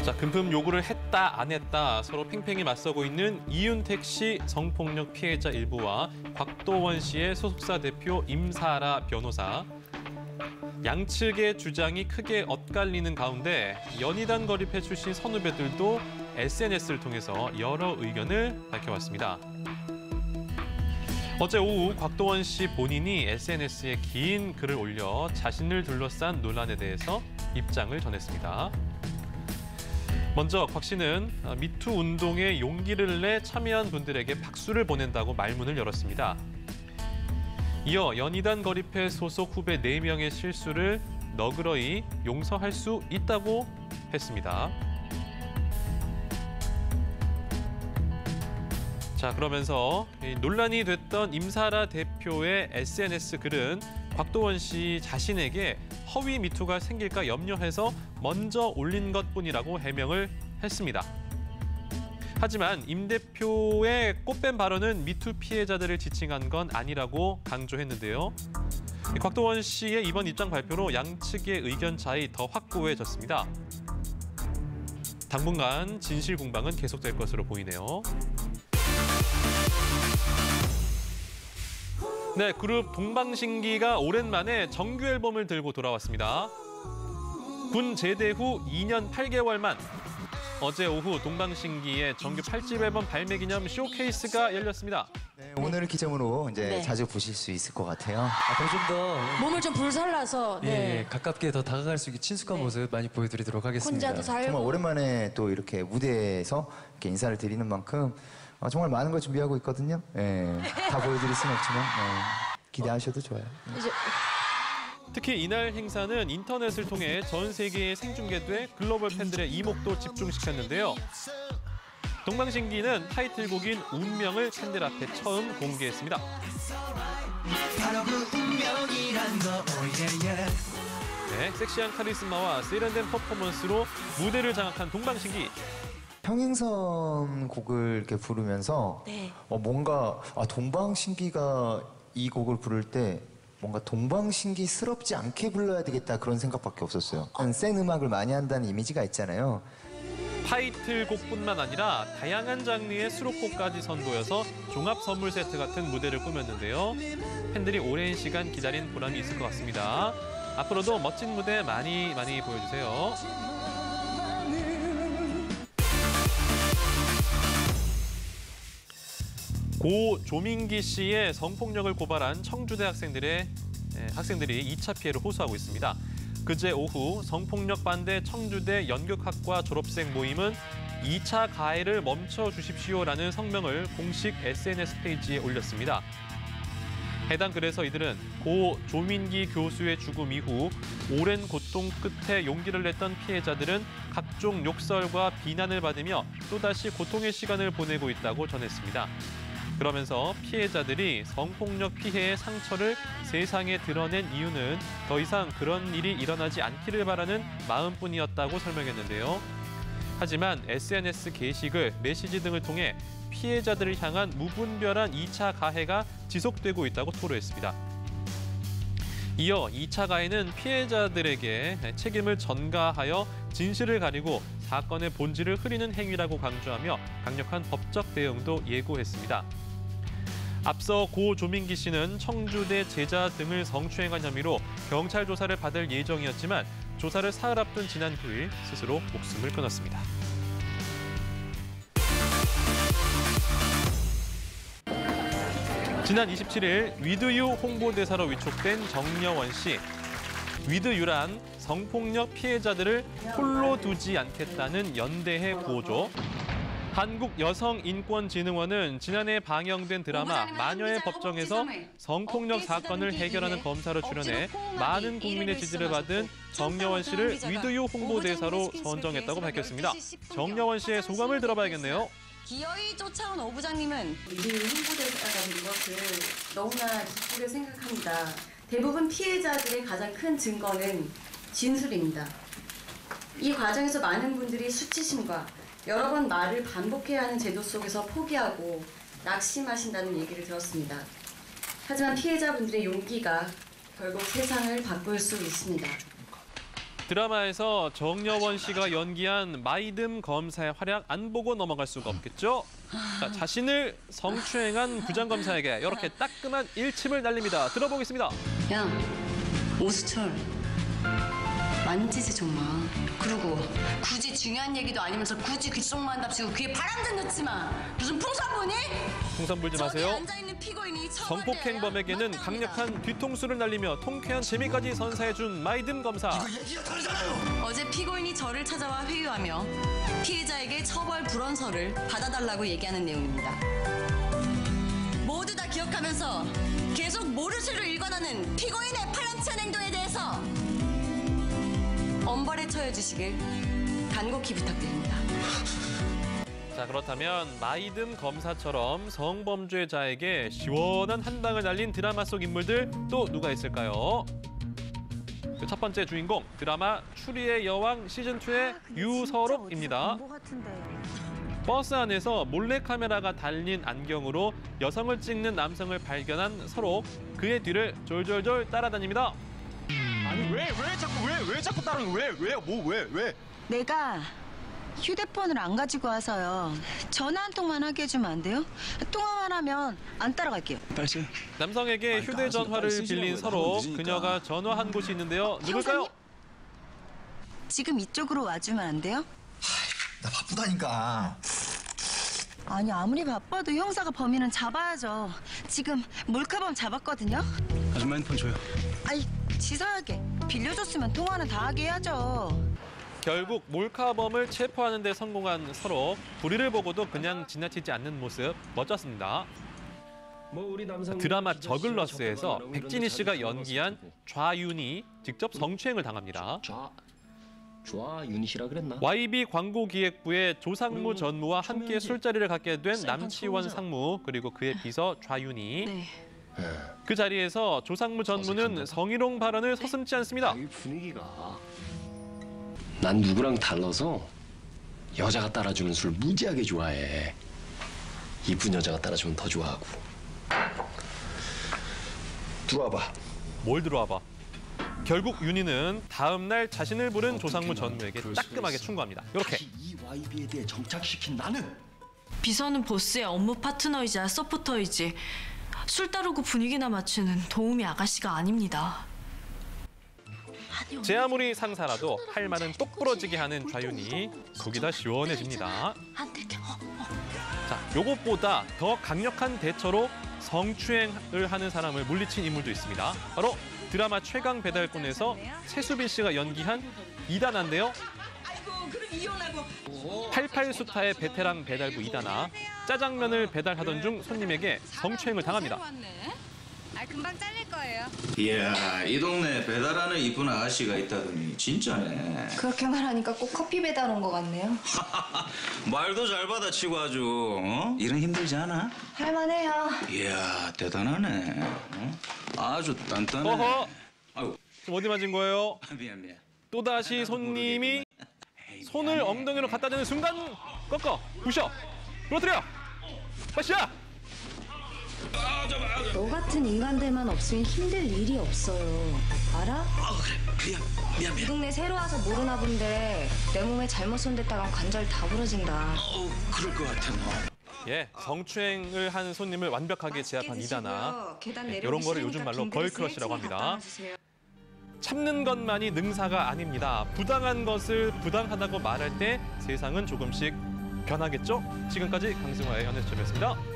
자, 금품 요구를 했다, 안 했다 서로 팽팽히 맞서고 있는 이윤택 씨 성폭력 피해자 일부와 곽도원 씨의 소속사 대표 임사라 변호사. 양측의 주장이 크게 엇갈리는 가운데 연희단 거리패 출신 선후배들도 SNS를 통해서 여러 의견을 밝혀왔습니다. 어제 오후 곽도원 씨 본인이 SNS에 긴 글을 올려 자신을 둘러싼 논란에 대해서 입장을 전했습니다. 먼저 곽 씨는 미투 운동에 용기를 내 참여한 분들에게 박수를 보낸다고 말문을 열었습니다. 이어 연희단 거리패 소속 후배 4명의 실수를 너그러이 용서할 수 있다고 했습니다. 자, 그러면서 논란이 됐던 임사라 대표의 SNS 글은 곽도원 씨 자신에게 허위 미투가 생길까 염려해서 먼저 올린 것뿐이라고 해명을 했습니다. 하지만 임 대표의 꽃뱀 발언은 미투 피해자들을 지칭한 건 아니라고 강조했는데요. 곽도원 씨의 이번 입장 발표로 양측의 의견 차이 더 확고해졌습니다. 당분간 진실 공방은 계속될 것으로 보이네요. 네, 그룹 동방신기가 오랜만에 정규 앨범을 들고 돌아왔습니다. 군 제대 후 2년 8개월 만 어제 오후 동방신기의 정규 8집 앨범 발매 기념 쇼케이스가 열렸습니다. 네, 오늘을 기점으로 이제 자주 보실 수 있을 것 같아요. 앞으로 좀 더 몸을 좀 불살라서 가깝게 더 다가갈 수 있게 친숙한 모습 많이 보여드리도록 하겠습니다. 혼자도 살고 정말 오랜만에 또 이렇게 무대에서 이렇게 인사를 드리는 만큼 정말 많은 걸 준비하고 있거든요. 다 보여드릴 수는 없지만 기대하셔도 좋아요. 이제 특히 이날 행사는 인터넷을 통해 전 세계에 생중계돼 글로벌 팬들의 이목도 집중시켰는데요. 동방신기는 타이틀곡인 운명을 팬들 앞에 처음 공개했습니다. 네, 섹시한 카리스마와 세련된 퍼포먼스로 무대를 장악한 동방신기. 평행선 곡을 이렇게 부르면서 뭔가 동방신기가 이 곡을 부를 때 뭔가 동방신기스럽지 않게 불러야 되겠다 그런 생각밖에 없었어요. 센 음악을 많이 한다는 이미지가 있잖아요. 타이틀곡뿐만 아니라 다양한 장르의 수록곡까지 선보여서 종합 선물 세트 같은 무대를 꾸몄는데요. 팬들이 오랜 시간 기다린 보람이 있을 것 같습니다. 앞으로도 멋진 무대 많이 보여주세요. 고 조민기 씨의 성폭력을 고발한 청주대 학생들이 2차 피해를 호소하고 있습니다. 그제 오후 성폭력 반대 청주대 연극학과 졸업생 모임은 2차 가해를 멈춰주십시오라는 성명을 공식 SNS 페이지에 올렸습니다. 해당 글에서 이들은 고 조민기 교수의 죽음 이후 오랜 고통 끝에 용기를 냈던 피해자들은 각종 욕설과 비난을 받으며 또다시 고통의 시간을 보내고 있다고 전했습니다. 그러면서 피해자들이 성폭력 피해의 상처를 세상에 드러낸 이유는 더 이상 그런 일이 일어나지 않기를 바라는 마음뿐이었다고 설명했는데요. 하지만 SNS 게시글, 메시지 등을 통해 피해자들을 향한 무분별한 2차 가해가 지속되고 있다고 토로했습니다. 이어 2차 가해는 피해자들에게 책임을 전가하여 진실을 가리고 사건의 본질을 흐리는 행위라고 강조하며 강력한 법적 대응도 예고했습니다. 앞서 고 조민기 씨는 청주대 제자 등을 성추행한 혐의로 경찰 조사를 받을 예정이었지만 조사를 사흘 앞둔 지난 9일 스스로 목숨을 끊었습니다. 지난 27일 위드유 홍보대사로 위촉된 정여원 씨. 위드유란 성폭력 피해자들을 홀로 두지 않겠다는 연대의 구호죠. 한국여성인권진흥원은 지난해 방영된 드라마 마녀의 법정에서 성폭력 사건을 해결하는 검사로 출연해 많은 국민의 지지를 받은 정여원 씨를 위드유 홍보대사로 선정했다고 밝혔습니다. 정여원 씨의 소감을 들어봐야겠네요. 기어이 쫓아온 오 부장님은 위드유 홍보대사가 된 것을 너무나 기쁘게 생각합니다. 대부분 피해자들의 가장 큰 증거는 진술입니다. 이 과정에서 많은 분들이 수치심과 여러 번 말을 반복해야 하는 제도 속에서 포기하고 낙심하신다는 얘기를 들었습니다. 하지만 피해자분들의 용기가 결국 세상을 바꿀 수 있습니다. 드라마에서 정여원 씨가 연기한 마이듬 검사의 활약 안 보고 넘어갈 수가 없겠죠. 자, 자신을 성추행한 부장검사에게 이렇게 따끔한 일침을 날립니다. 들어보겠습니다. 야, 오수철. 만지지 좀 마. 그리고 굳이 중요한 얘기도 아니면서 굳이 귓속만 답시고 귀에 바람도 넣지 마. 무슨 풍선 보니? 풍선 불지 저기 마세요. 앉아있는 피고인이 성폭행범에게는 강력한 뒤통수를 날리며 통쾌한 재미까지 선사해준 마이듬 검사. 어제 피고인이 저를 찾아와 회유하며 피해자에게 처벌 불원서를 받아달라고 얘기하는 내용입니다. 모두 다 기억하면서 계속 모르쇠로 일관하는 피고인의 파렴치한 행동에 대해서 엄벌에 처해 주시길 간곡히 부탁드립니다. 자, 그렇다면 마이듬 검사처럼 성범죄자에게 시원한 한 방을 날린 드라마 속 인물들 또 누가 있을까요? 그 첫 번째 주인공, 드라마 추리의 여왕 시즌2의 유서록입니다. 버스 안에서 몰래카메라가 달린 안경으로 여성을 찍는 남성을 발견한 서록, 그의 뒤를 졸졸졸 따라다닙니다. 아니 왜 자꾸 따르는 왜? 내가 휴대폰을 안 가지고 와서요. 전화 한 통만 하게 해주면 안 돼요? 통화만 하면 안 따라갈게요. 빨리 남성에게 휴대전화를 빌린 서록, 그녀가 전화한 곳이 있는데요. 누굴까요? 형사님? 지금 이쪽으로 와주면 안 돼요? 나 바쁘다니까. 아니 아무리 바빠도 형사가 범인은 잡아야죠. 지금 몰카범 잡았거든요. 아줌마 핸드폰 줘요. 아이 치사하게 빌려줬으면 통화는 다 하게 해야죠. 결국 몰카범을 체포하는 데 성공한 서록, 불의를 보고도 그냥 지나치지 않는 모습 멋졌습니다. 드라마 저글러스에서 백진희 씨가 연기한 좌윤이 직접 성추행을 당합니다. 윤희 씨라 그랬나? YB 광고기획부의 조상무 전무와 함께 술자리를 갖게 된 남치원 상무, 그리고 그의 비서 좌윤이. 네. 그 자리에서 조상무 전무는 성희롱 발언을 서슴지 않습니다. 이 분위기가 난 누구랑 달라서 여자가 따라주는 술 무지하게 좋아해. 이쁜 여자가 따라주면 더 좋아하고. 들어와봐. 뭘 들어와봐. 결국 윤희는 다음 날 자신을 부른 조상무 전무에게 따끔하게 충고합니다. 이렇게. 이 YB에 대해 정착시킨 나는 비서는 보스의 업무 파트너이자 서포터이지 술 따르고 분위기나 맞추는 도우미 아가씨가 아닙니다. 제 아무리 상사라도 할 말은 똑부러지게 하는 좌윤이 속이 다 시원해집니다. 자, 요것보다 더 강력한 대처로 성추행을 하는 사람을 물리친 인물도 있습니다. 바로 드라마 최강 배달꾼에서 최수빈 씨가 연기한 이다나인데요. 88수타의 베테랑 배달부 이다나. 짜장면을 배달하던 중 손님에게 성추행을 당합니다. 금방 잘릴 거예요. 이야, 이 동네에 배달하는 이쁜 아가씨가 있다더니 진짜네. 그렇게 말하니까 꼭 커피 배달 온 것 같네요. 말도 잘 받아치고 아주. 일은 힘들지 않아? 할만해요. 이야, 대단하네. 아주 단단해. 어허! 아유, 지금 어디 맞은 거예요? 미안. 또다시 손님이 손을 엉덩이로 갖다 대는 순간 꺾어, 부셔, 부러뜨려! 빠시야! 너 같은 인간들만 없으면 힘들 일이 없어요. 알아? 그래, 미안. 이 동네 새로 와서 모르나 본데 내 몸에 잘못 손댔다간 관절 다 부러진다. 그럴 것 같아, 너. 예, 성추행을 한 손님을 완벽하게 제압한 이다나. 이런 거를 요즘 말로 걸크러쉬라고 합니다. 참는 것만이 능사가 아닙니다. 부당한 것을 부당하다고 말할 때 세상은 조금씩 변하겠죠? 지금까지 강승화의 연애수첩이었습니다.